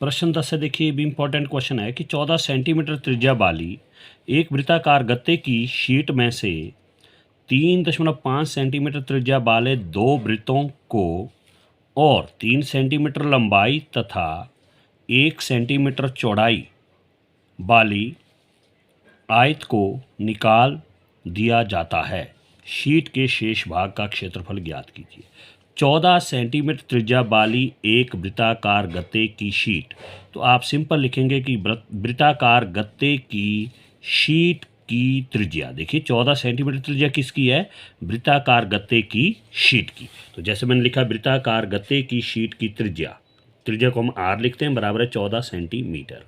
प्रश्न 10 से देखिए, ये भी इम्पोर्टेंट क्वेश्चन है कि 14 सेंटीमीटर त्रिज्या वाली एक वृत्ताकार गत्ते की शीट में से 3.5 सेंटीमीटर त्रिज्या वाले दो वृत्तों को और 3 सेंटीमीटर लंबाई तथा 1 सेंटीमीटर चौड़ाई वाली आयत को निकाल दिया जाता है। शीट के शेष भाग का क्षेत्रफल ज्ञात कीजिए। 14 सेंटीमीटर त्रिज्या वाली एक वृत्ताकार गत्ते की शीट, तो आप सिंपल लिखेंगे कि वृत्ताकार गत्ते की शीट की त्रिज्या, देखिए 14 सेंटीमीटर त्रिज्या किसकी है? वृत्ताकार गत्ते की शीट की। तो जैसे मैंने लिखा वृत्ताकार गत्ते की शीट की त्रिज्या, त्रिज्या को हम आर लिखते हैं, बराबर है 14 सेंटीमीटर।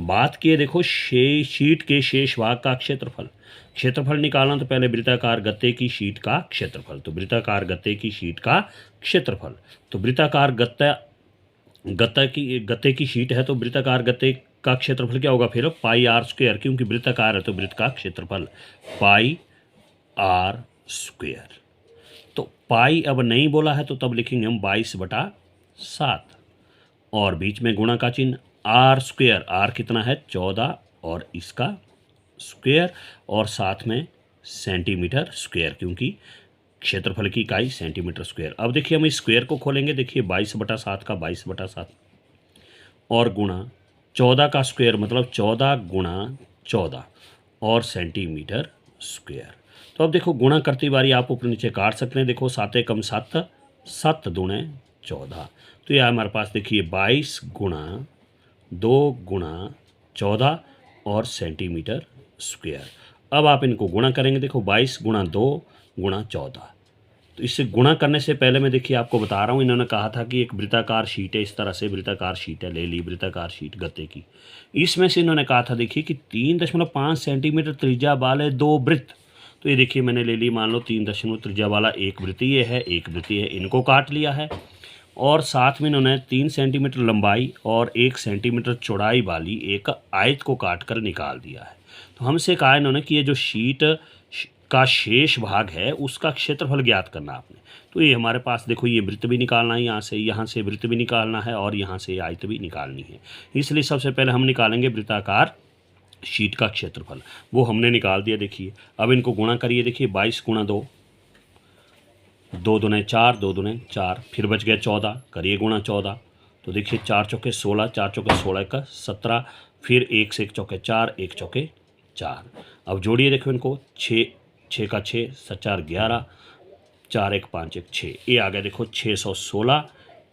बात की है देखो शीट के शेष भाग का क्षेत्रफल। क्षेत्रफल निकालना तो पहले वृत्ताकार गत्ते की शीट का क्षेत्रफल, तो वृत्ताकार गत्ते की शीट का क्षेत्रफल, तो वृत्ताकार गत्ते की शीट है, तो वृत्ताकार गत्ते का क्षेत्रफल क्या होगा फिर? पाई आर स्क्वायर, क्योंकि वृत्ताकार है तो वृत्त का क्षेत्रफल पाई आर स्क्वायर। तो पाई अब नहीं बोला है तो तब लिखेंगे हम 22/7 और बीच में गुणा का चिन्ह, आर स्क्वायर, आर कितना है? 14 और इसका स्क्वायर और साथ में सेंटीमीटर स्क्वायर, क्योंकि क्षेत्रफल की इकाई सेंटीमीटर स्क्वायर। अब देखिए हम इस स्क्वायर को खोलेंगे, देखिए 22/7 का 22/7 और गुणा 14 का स्क्वायर, मतलब 14 गुणा 14 और सेंटीमीटर स्क्वायर। तो अब देखो गुणा करती बारी आप ऊपर नीचे काट सकते हैं। देखो 7 कम 7, 7 दूने 14, तो यह हमारे पास देखिए 22 गुणा 2 गुणा 14 और सेंटीमीटर स्क्वायर। अब आप इनको गुणा करेंगे, देखो 22 गुणा 2 गुणा 14, तो इससे गुणा करने से पहले मैं देखिए आपको बता रहा हूँ, इन्होंने कहा था कि एक वृत्ताकार शीट है, इस तरह से वृत्ताकार शीट है, ले ली वृत्ताकार शीट गत्ते की। इसमें से इन्होंने कहा था देखिए कि 3.5 सेंटीमीटर त्रिज्या वाले दो वृत्त, तो ये देखिए मैंने ले ली, मान लो 3 त्रिज्या वाला एक वृत्तीय है, एक वृत्तीय है, इनको काट लिया है और साथ में इन्होंने 3 सेंटीमीटर लंबाई और 1 सेंटीमीटर चौड़ाई वाली एक आयत को काट कर निकाल दिया है। तो हमसे कहा इन्होंने कि ये जो शीट का शेष भाग है उसका क्षेत्रफल ज्ञात करना आपने। तो ये हमारे पास देखो ये वृत्त भी निकालना है, यहाँ से वृत्त भी निकालना है और यहाँ से आयत भी निकालनी है। इसलिए सबसे पहले हम निकालेंगे वृत्ताकार शीट का क्षेत्रफल, वो हमने निकाल दिया। देखिए अब इनको गुणा करिए, देखिए 22 गुणा 2, 2 दूने 4, 2 दूने 4, फिर बच गया 14, करिए गुणा 14, तो देखिए 4 चौके 16, 4 चौके 16 का 17, फिर 1 से 1 चौके 4, 1 चौके 4। अब जोड़िए देखो इनको, 6 का 6, 7 11, 4 1 5 1 6, ये आ गया देखो 616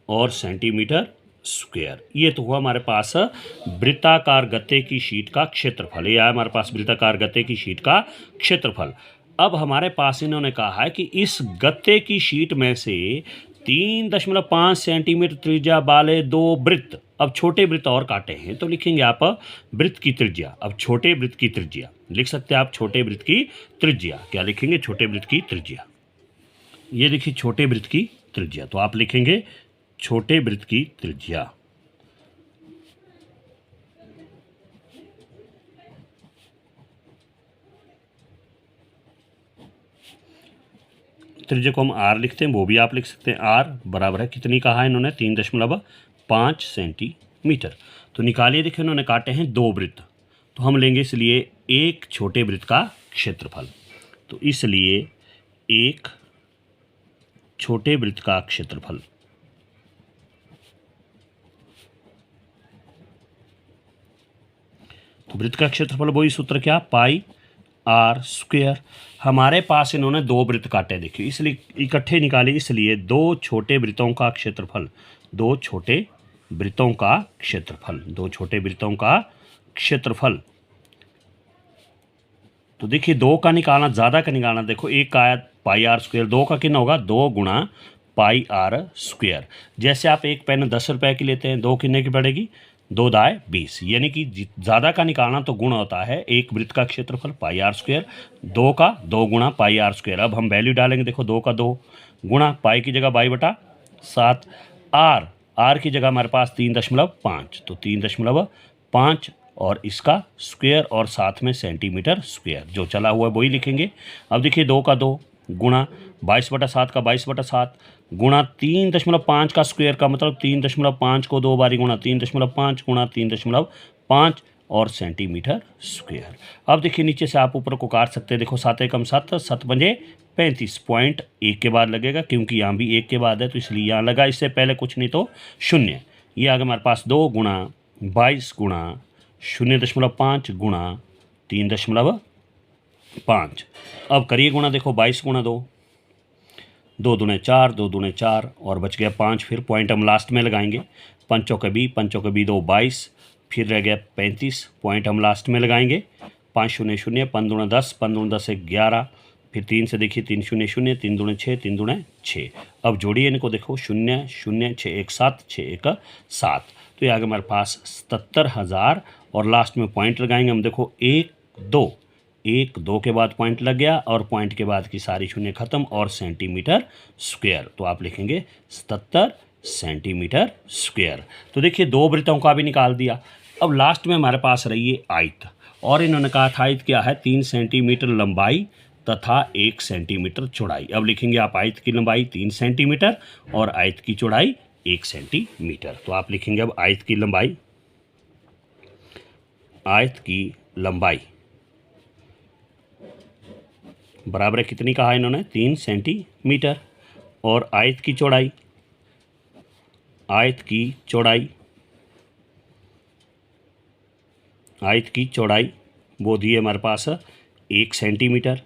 और सेंटीमीटर स्क्वायर। ये तो हुआ हमारे पास वृत्ताकार गत्ते की शीट का क्षेत्रफल, ये आया हमारे पास वृत्ताकार गत्ते की शीट का क्षेत्रफल। अब हमारे पास इन्होंने कहा है कि इस गत्ते की शीट में से 3.5 सेंटीमीटर त्रिज्या वाले दो वृत्त, अब छोटे वृत्त और काटे हैं तो लिखेंगे आप वृत्त की त्रिज्या। अब छोटे वृत्त की त्रिज्या लिख सकते हैं आप, छोटे वृत्त की त्रिज्या क्या लिखेंगे? छोटे वृत्त की त्रिज्या। ये देखिए छोटे वृत्त की त्रिज्या, तो आप लिखेंगे छोटे वृत्त की त्रिज्या। त्रिज्या को हम आर लिखते हैं, वो भी आप लिख सकते हैं। आर बराबर है कितनी कहा है इन्होंने? 3.5 सेंटीमीटर। तो निकालिए, देखिए उन्होंने काटे हैं दो वृत्त, तो हम लेंगे इसलिए एक छोटे वृत्त का क्षेत्रफल, तो इसलिए एक छोटे वृत्त का क्षेत्रफल। तो वृत्त का क्षेत्रफल वही सूत्र क्या? पाई आर स्क्वायर। हमारे पास इन्होंने दो वृत्त काटे, देखिए इसलिए इकट्ठे निकाले, इसलिए दो छोटे वृत्तों का क्षेत्रफल, दो छोटे वृत्तों का क्षेत्रफल, दो छोटे वृत्तों का क्षेत्रफल। तो देखिए दो का निकालना, ज़्यादा का निकालना, देखो एक का आया पाई आर स्क्वायर, दो का कितना होगा? 2 गुणा पाई आर स्क्वायर। जैसे आप एक पेन 10 रुपये की लेते हैं, दो कितने की पड़ेगी? 2 दाए 20, यानी कि ज़्यादा का निकालना तो गुण होता है एक वृत्त का क्षेत्रफल पाई आर स्क्वायर, 2 का 2 गुणा पाई आर स्क्वायर। अब हम वैल्यू डालेंगे, देखो 2 का 2 गुणा पाई की जगह 22/7, आर की जगह हमारे पास 3.5, तो 3.5 और इसका स्क्वायर और साथ में सेंटीमीटर स्क्वायर, जो चला हुआ है वही लिखेंगे। अब देखिए 2 का 2 गुणा 22/7 का 22/7, गुणा 3.5 का स्क्वायर का मतलब 3.5 को 2 बारी गुणा 3.5 गुणा 3.5 और सेंटीमीटर स्क्वायर। अब देखिए नीचे से आप ऊपर को काट सकते हैं। देखो 7 एकम 7, 7 पंजे 35, पॉइंट एक के बाद लगेगा क्योंकि यहाँ भी एक के बाद है तो इसलिए यहाँ लगा, इससे पहले कुछ नहीं तो शून्य। ये आ गया हमारे पास 2 गुणा 22 गुणा 0.5 गुणा 3.5। अब करिए गुणा, देखो 22 गुणा 2, 2 दूने 4, 2 दूने 4 और बच गया 5। फिर पॉइंट हम लास्ट में लगाएंगे, 5 के बी 2 22, फिर रह गया 35, पॉइंट हम लास्ट में लगाएंगे। 5 शून्य शून्य, 5 दूना 10, 5 दूना 10 11, फिर 3 से देखिए 3 शून्य शून्य, 3 दूने 6, 3 दूने 6। अब जोड़िए इनको, देखो 0 0 6 1 7, 6 1 7, तो ये आ गया हमारे पास 77,000 और लास्ट में पॉइंट लगाएंगे हम। देखो 1 2, 1 2 के बाद पॉइंट लग गया और पॉइंट के बाद की सारी शून्य खत्म और सेंटीमीटर स्क्वायर, तो आप लिखेंगे 77 सेंटीमीटर स्क्वायर। तो देखिए 2 वृत्तों का भी निकाल दिया। अब लास्ट में हमारे पास रही है आयत, और इन्होंने कहा था आयत क्या है, 3 सेंटीमीटर लंबाई तथा 1 सेंटीमीटर चौड़ाई। अब लिखेंगे आप आयत की लंबाई 3 सेंटीमीटर और आयत की चौड़ाई 1 सेंटीमीटर। तो आप लिखेंगे अब आयत की लंबाई, आयत की लंबाई बराबर है कितनी कहा इन्होंने, 3 सेंटीमीटर, और आयत की चौड़ाई, आयत की चौड़ाई, आयत की चौड़ाई वो दी है हमारे पास 1 सेंटीमीटर,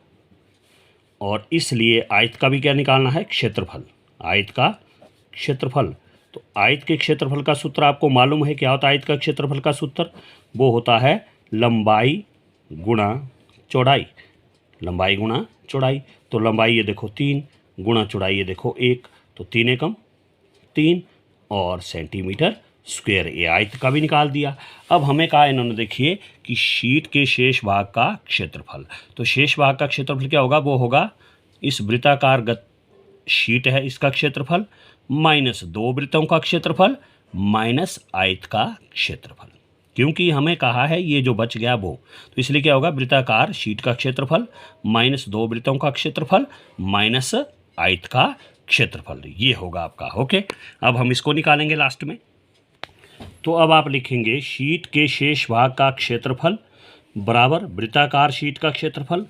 और इसलिए आयत का भी क्या निकालना है, क्षेत्रफल, आयत का क्षेत्रफल। तो आयत के क्षेत्रफल का सूत्र आपको मालूम है, क्या होता है आयत का क्षेत्रफल का सूत्र, वो होता है लंबाई गुणा चौड़ाई, लंबाई गुणा चौड़ाई। तो लंबाई ये देखो 3 गुणा चौड़ाई ये देखो 1, तो 3 एकम 3 और सेंटीमीटर स्क्वायर, ये आयत का भी निकाल दिया। अब हमें कहा इन्होंने, देखिए कि शीट के शेष भाग का क्षेत्रफल, तो शेष भाग का क्षेत्रफल क्या होगा, वो होगा इस वृत्ताकार शीट है इसका क्षेत्रफल माइनस 2 वृत्तों का क्षेत्रफल माइनस आयत का क्षेत्रफल, क्योंकि हमें कहा है ये जो बच गया वो, तो इसलिए क्या होगा, वृत्ताकार शीट का क्षेत्रफल माइनस 2 वृत्तों का क्षेत्रफल माइनस आयत का क्षेत्रफल, ये होगा आपका। ओके, अब हम इसको निकालेंगे लास्ट में। तो अब आप लिखेंगे शीट के शेष भाग का क्षेत्रफल बराबर वृत्ताकार शीट का क्षेत्रफल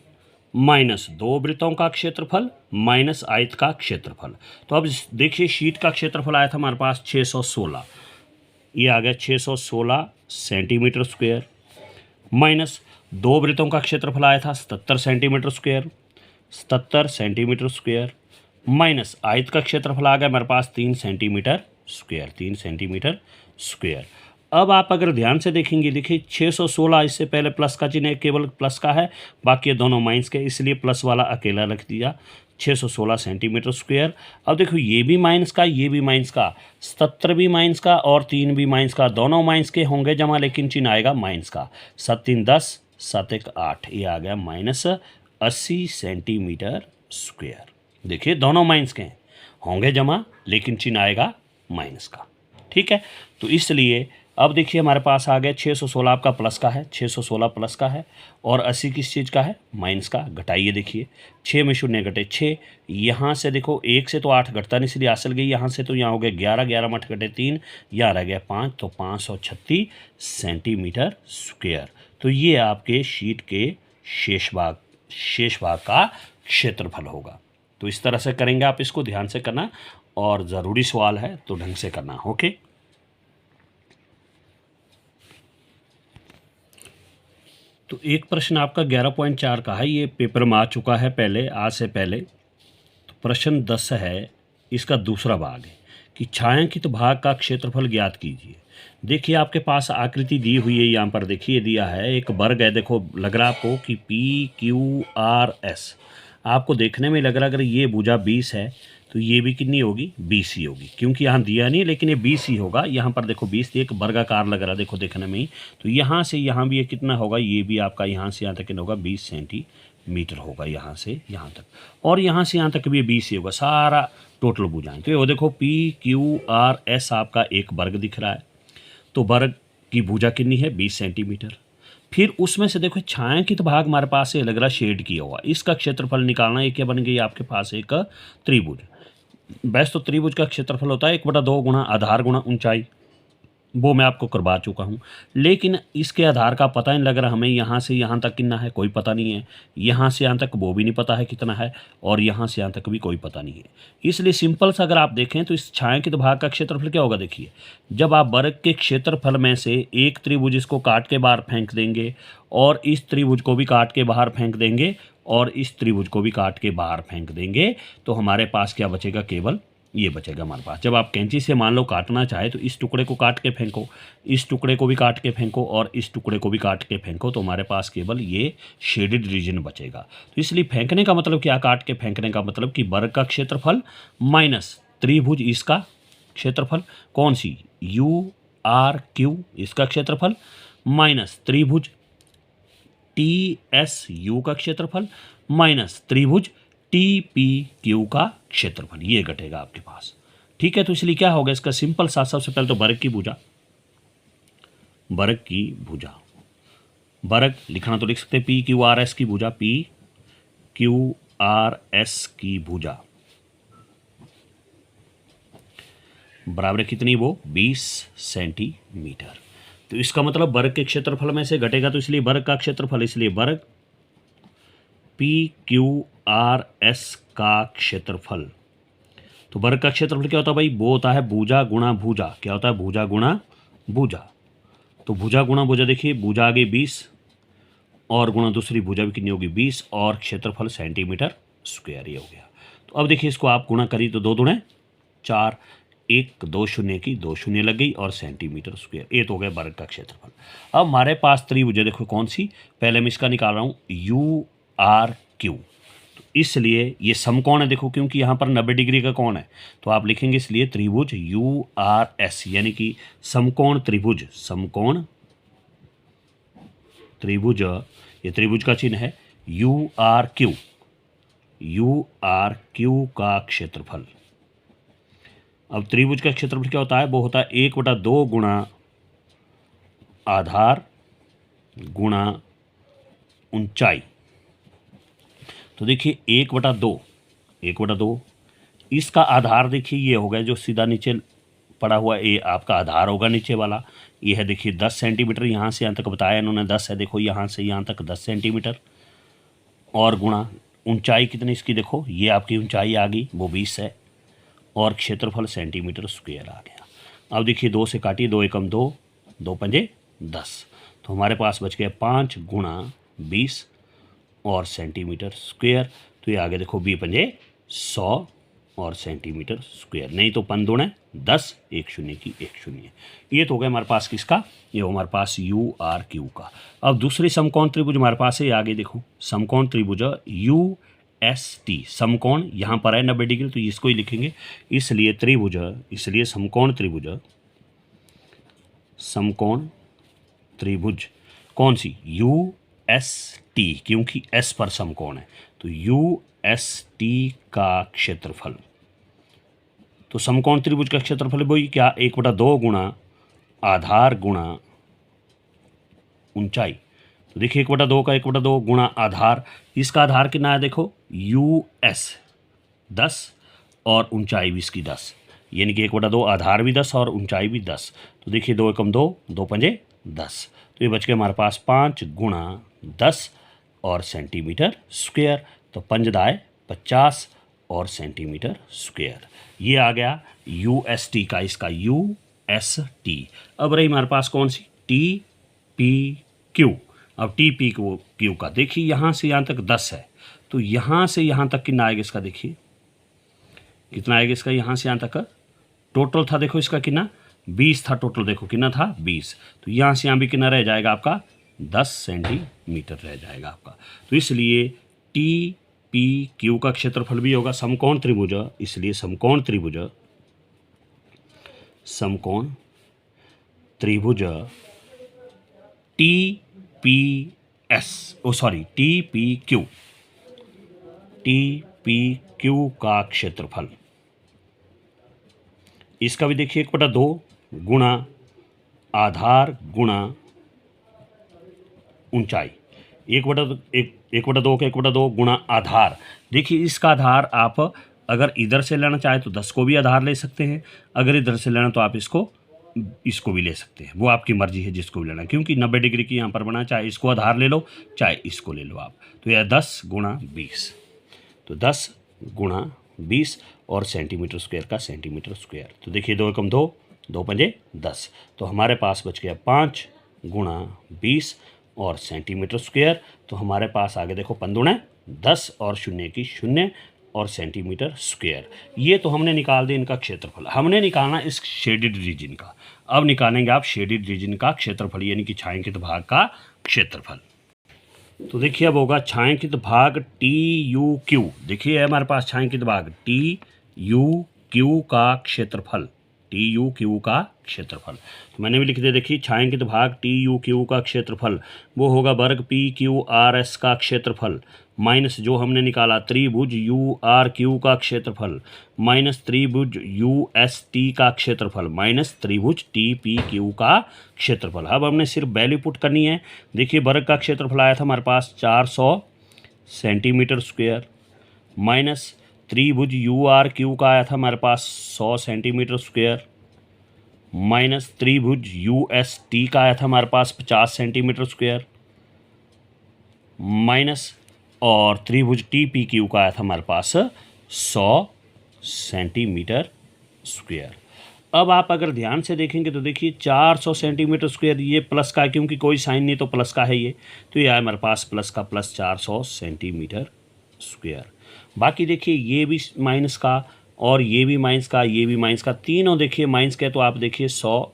माइनस 2 वृत्तों का क्षेत्रफल माइनस आयत का क्षेत्रफल। तो अब देखिए शीट का क्षेत्रफल आया था हमारे पास 616, ये आ गया 616 सेंटीमीटर स्क्वायर, माइनस 2 वृत्तों का क्षेत्रफल आया था 77 centimetre square, 77 centimetre square, minus आयत का क्षेत्रफल आ गया हमारे पास 3 सेंटीमीटर स्क्वायर, 3 सेंटीमीटर स्क्वायर। अब आप अगर ध्यान से देखेंगे, देखिए 616, इससे पहले प्लस का चिन्ह केवल प्लस का है, बाकी ये दोनों माइनस के, इसलिए प्लस वाला अकेला रख दिया, 616 सेंटीमीटर स्क्वायर। अब देखो ये भी माइनस का, ये भी माइनस का, 77 भी माइनस का और 3 भी माइनस का, दोनों माइनस के होंगे जमा, लेकिन चिन्ह आएगा माइनस का। 7 3 10, 7 1 8, ये आ गया माइनस 80 सेंटीमीटर स्क्वायर। देखिए दोनों माइनस के हैं, होंगे जमा लेकिन चिन्ह आएगा माइनस का, ठीक है। तो इसलिए अब देखिए हमारे पास आ गया 616 आपका प्लस का है, 616 प्लस का है, और 80 किस चीज़ का है, माइनस का। घटाइए, देखिए 6 में शून्य घटे 6, यहाँ से देखो 1 से तो 8 घटता नहीं, इसलिए असल गई यहाँ से, तो यहाँ हो गया 11, 11 में 8 घटे 3, यहाँ रह गया 5, तो 536 सेंटीमीटर स्क्वायर। तो ये आपके शीट के शेष भाग का क्षेत्रफल होगा। तो इस तरह से करेंगे आप, इसको ध्यान से करना, और ज़रूरी सवाल है तो ढंग से करना। ओके, तो एक प्रश्न आपका 11.4 का है, ये पेपर में आ चुका है पहले, आज से पहले। तो प्रश्न 10 है, इसका दूसरा भाग है कि छायांकित भाग का क्षेत्रफल ज्ञात कीजिए। देखिए आपके पास आकृति दी हुई है, यहाँ पर देखिए दिया है एक वर्ग है, देखो लग रहा आपको कि PQRS, आपको देखने में लग रहा अगर ये भुजा 20 है तो ये भी कितनी होगी, 20 ही होगी, क्योंकि यहाँ दिया नहीं लेकिन ये 20 ही होगा। यहाँ पर देखो 20 एक वर्गाकार लग रहा, देखो देखने में ही, तो यहाँ से यहाँ भी ये कितना होगा, ये भी आपका यहाँ से यहाँ तक कितना होगा, 20 सेंटीमीटर होगा, यहाँ से यहाँ तक, और यहाँ से यहाँ तक भी 20 ही होगा, सारा टोटल भुजाएं। तो ये देखो PQRS आपका एक वर्ग दिख रहा है, तो वर्ग की भुजा कितनी है, 20 सेंटीमीटर। फिर उसमें से देखो छायांकित भाग हमारे पास ये लग रहा शेड किया हुआ, इसका क्षेत्रफल निकालना है। क्या बन गई आपके पास, एक त्रिभुज, वैसे तो त्रिभुज का क्षेत्रफल होता है 1/2 गुणा आधार गुणा ऊंचाई, वो मैं आपको करवा चुका हूँ। लेकिन इसके आधार का पता नहीं लग रहा हमें, यहाँ से यहाँ तक कितना है कोई पता नहीं है, यहाँ से यहाँ तक वो भी नहीं पता है कितना है, और यहाँ से यहाँ तक भी कोई पता नहीं है। इसलिए सिंपल सा अगर आप देखें तो इस छायांकित भाग का क्षेत्रफल क्या होगा, देखिए जब आप वर्ग के क्षेत्रफल में से एक त्रिभुज इसको काट के बाहर फेंक देंगे, और इस त्रिभुज को भी काट के बाहर फेंक देंगे, और इस त्रिभुज को भी काट के बाहर फेंक देंगे, तो हमारे पास क्या बचेगा, केवल ये बचेगा हमारे पास। जब आप कैंची से मान लो काटना चाहे तो इस टुकड़े को काट के फेंको, इस टुकड़े को भी काट के फेंको, और इस टुकड़े को भी काट के फेंको, तो हमारे पास केवल ये शेडेड रीजन बचेगा। तो इसलिए फेंकने का मतलब क्या, काट के फेंकने का मतलब कि वर्ग का क्षेत्रफल माइनस त्रिभुज इसका क्षेत्रफल, कौन सी, यू आर क्यू इसका क्षेत्रफल, माइनस त्रिभुज टी एस यू का क्षेत्रफल, माइनस त्रिभुज टी पी क्यू का क्षेत्रफल, ये घटेगा आपके पास। ठीक है, तो इसलिए क्या होगा इसका सिंपल सा, सबसे पहले तो वर्ग की भुजा, वर्ग की भुजा, वर्ग लिखना तो लिख सकते हैं पी क्यू आर एस की भुजा, पी क्यू आर एस की भुजा बराबर है कितनी, वो 20 सेंटीमीटर। तो इसका मतलब वर्ग के क्षेत्रफल में से घटेगा, तो इसलिए वर्ग का क्षेत्रफल, इसलिए वर्ग पी क्यू आर एस का क्षेत्रफल। तो वर्ग का क्षेत्रफल क्या होता है भाई, वो होता है भुजा गुणा भुजा, क्या होता है, भुजा गुणा भुजा। तो भुजा गुणा भुजा, देखिए भुजा आ गई 20 और गुणा दूसरी भुजा भी कितनी होगी 20, और क्षेत्रफल सेंटीमीटर स्क्वायर, ये हो गया। तो अब देखिए इसको आप गुणा करिए तो 2 दूणे 4, 1 2 शून्य की 2 शून्य लग गई, और सेंटीमीटर स्क्वायर, ये तो हो गया वर्ग का क्षेत्रफल। अब हमारे पास त्रिभुज है, देखो कौन सी, पहले मैं इसका निकाल रहा हूँ यू आर क्यू, तो इसलिए ये समकोण है, देखो क्योंकि यहाँ पर 90 डिग्री का कोण है, तो आप लिखेंगे इसलिए त्रिभुज यू आर एस, यानी कि समकोण त्रिभुज, समकोण त्रिभुज, ये त्रिभुज का चिन्ह है, U R Q, U R Q का क्षेत्रफल। अब त्रिभुज का क्षेत्रफल क्या होता है, वो होता है 1/2 गुणा आधार गुणा ऊंचाई। तो देखिए 1/2 इसका आधार देखिए ये हो गया, जो सीधा नीचे पड़ा हुआ ये आपका आधार होगा नीचे वाला, ये है देखिए 10 सेंटीमीटर, यहाँ से यहाँ तक बताया इन्होंने 10 है, देखो यहाँ से यहाँ तक 10 सेंटीमीटर, और गुणा ऊंचाई कितनी इसकी, देखो ये आपकी ऊंचाई आ गई वो 20 है, और क्षेत्रफल सेंटीमीटर स्क्वायर आ गया। अब देखिए 2 से काटिए, 2 एकम 2, 2 पंजे 10, तो हमारे पास बच गया 5 गुणा 20 और सेंटीमीटर स्क्वायर, तो ये आगे देखो 20 पंजे 100 और सेंटीमीटर स्क्वायर, नहीं तो 5 दूणे 10, 1 शून्य की 1 शून्य, ये तो हो गया हमारे पास किसका, ये हो हमारे पास यू आर क्यू का। अब दूसरी समकोण त्रिभुज हमारे पास है, आगे देखो समकोण त्रिभुज यू एस टी, समकोण यहाँ पर है 90 डिग्री, तो इसको ही लिखेंगे, इसलिए त्रिभुज, इसलिए समकोण त्रिभुज, समकोण त्रिभुज कौन सी, यू एस टी, क्योंकि एस पर समकोण है, तो यू एस टी का क्षेत्रफल। तो समकोण त्रिभुज का क्षेत्रफल वही क्या, 1/2 गुणा आधार गुणा ऊंचाई। तो देखिए 1/2 का 1/2 गुणा आधार, इसका आधार कितना है, देखो यू एस 10 और ऊंचाई भी इसकी 10, यानी कि 1/2 आधार भी 10 और ऊंचाई भी 10, तो देखिए 2 एकम 2, 2 पंजे 10, तो ये बच गया हमारे पास 5 गुणा 10 और सेंटीमीटर स्क्वायर, तो 5 दाए 50 और सेंटीमीटर स्क्वायर, ये आ गया यू एस टी का, इसका यू एस टी। अब रही हमारे पास कौन सी, टी पी क्यू। अब टी पी क्यू का देखिए यहाँ से यहाँ तक 10 है, तो यहाँ से यहाँ तक कितना आएगा इसका, देखिए कितना आएगा इसका, यहाँ से यहाँ तक टोटल था, देखो इसका कितना 20 था टोटल, देखो कितना था 20, तो यहाँ से यहाँ भी कितना रह जाएगा आपका 10 सेंटीमीटर रह जाएगा आपका। तो इसलिए टी पी क्यू का क्षेत्रफल भी होगा समकोण त्रिभुज, इसलिए समकोण त्रिभुज, समकोण त्रिभुज T P S, oh sorry T P Q, T P Q का क्षेत्रफल, इसका भी देखिए 1/2 गुणा आधार गुणा ऊंचाई, 1/2 का 1/2 गुणा आधार, देखिए इसका आधार आप अगर इधर से लेना चाहे तो 10 को भी आधार ले सकते हैं, अगर इधर से लेना तो आप इसको भी ले सकते हैं, वो आपकी मर्जी है जिसको भी लेना, क्योंकि 90 डिग्री की यहाँ पर बना, चाहे इसको आधार ले लो चाहे इसको ले लो आप। तो यह 10 गुणा 20, तो 10 गुणा 20 और सेंटीमीटर स्क्वायर का सेंटीमीटर स्क्वायर। तो देखिए 2 एकम 2, 2 पंजे 10, तो हमारे पास बच गया 5 गुणा 20 और सेंटीमीटर स्क्वायर। तो हमारे पास आगे देखो 5 दूना 10 और 0 की 0 और सेंटीमीटर स्क्वायर। ये तो हमने निकाल दिया इनका क्षेत्रफल। हमने निकालना इस शेडेड रीजन का। अब निकालेंगे आप शेडेड रीजन का क्षेत्रफल, यानी कि छायांकित भाग का क्षेत्रफल। तो देखिए अब होगा छायांकित भाग TUQ। देखिए हमारे पास छायांकित भाग TUQ का क्षेत्रफल, TUQ का क्षेत्रफल। तो मैंने भी लिख दिया, देखिए छायांकित भाग TUQ का क्षेत्रफल वो होगा वर्ग PQRS का क्षेत्रफल माइनस जो हमने निकाला त्रिभुज URQ का क्षेत्रफल माइनस त्रिभुज UST का क्षेत्रफल माइनस त्रिभुज TPQ का क्षेत्रफल। अब हमने सिर्फ वैल्यू पुट करनी है। देखिए वर्ग का क्षेत्रफल आया था हमारे पास 400 सेंटीमीटर स्क्वायर माइनस त्रिभुज URQ का आया था हमारे पास 100 सेंटीमीटर स्क्वायर माइनस त्रिभुज UST का आया था हमारे पास 50 सेंटीमीटर स्क्वायर माइनस और त्रिभुज TPQ का आया था हमारे पास 100 सेंटीमीटर स्क्वायर। अब आप अगर ध्यान से देखेंगे तो देखिए 400 सेंटीमीटर स्क्वायर, ये प्लस का है क्योंकि कोई साइन नहीं तो प्लस का है ये, तो ये आया हमारे पास प्लस का प्लस 400 सेंटीमीटर स्क्वायर। बाकी देखिए ये भी माइनस का और ये भी माइनस का, ये भी माइनस का, तीनों देखिए माइनस का। तो आप देखिए 100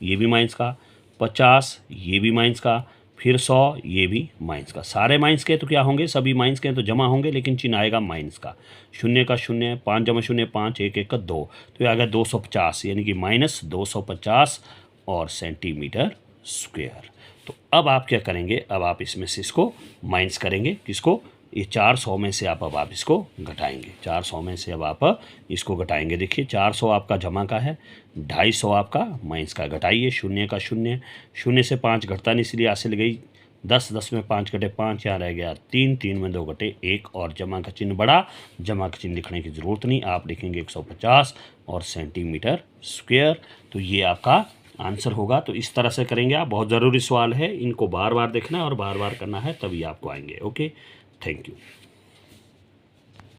ये भी माइनस का, 50 ये भी माइनस का, फिर 100 ये भी माइनस का। सारे माइनस के तो क्या होंगे, सभी माइनस के तो जमा होंगे, लेकिन चिन्ह आएगा माइनस का। 0 का 0, 5 जमा 0 5, 1 1 का 2, तो ये आ गया 250, यानी कि माइनस 250 और सेंटीमीटर स्क्वायर। तो अब आप क्या करेंगे, अब आप इसमें से इसको माइनस करेंगे, किसको, ये 400 में से अब आप इसको घटाएंगे। 400 में से अब आप इसको घटाएंगे। देखिए 400 आपका जमा का है, 250 आपका माइनस का। घटाइए 0 का 0, 0 से 5 घटता नहीं, इसलिए हासिल गई 10, 10 में 5 घटे 5, यहाँ रह गया 3, 3 में 2 घटे 1 और जमा का चिन्ह बढ़ा। जमा का चिन्ह लिखने की ज़रूरत नहीं, आप लिखेंगे 150 और सेंटीमीटर स्क्वायर। तो ये आपका आंसर होगा। तो इस तरह से करेंगे आप, बहुत ज़रूरी सवाल है, इनको बार बार देखना है और बार बार करना है, तभी आपको आएंगे। Okay, thank you.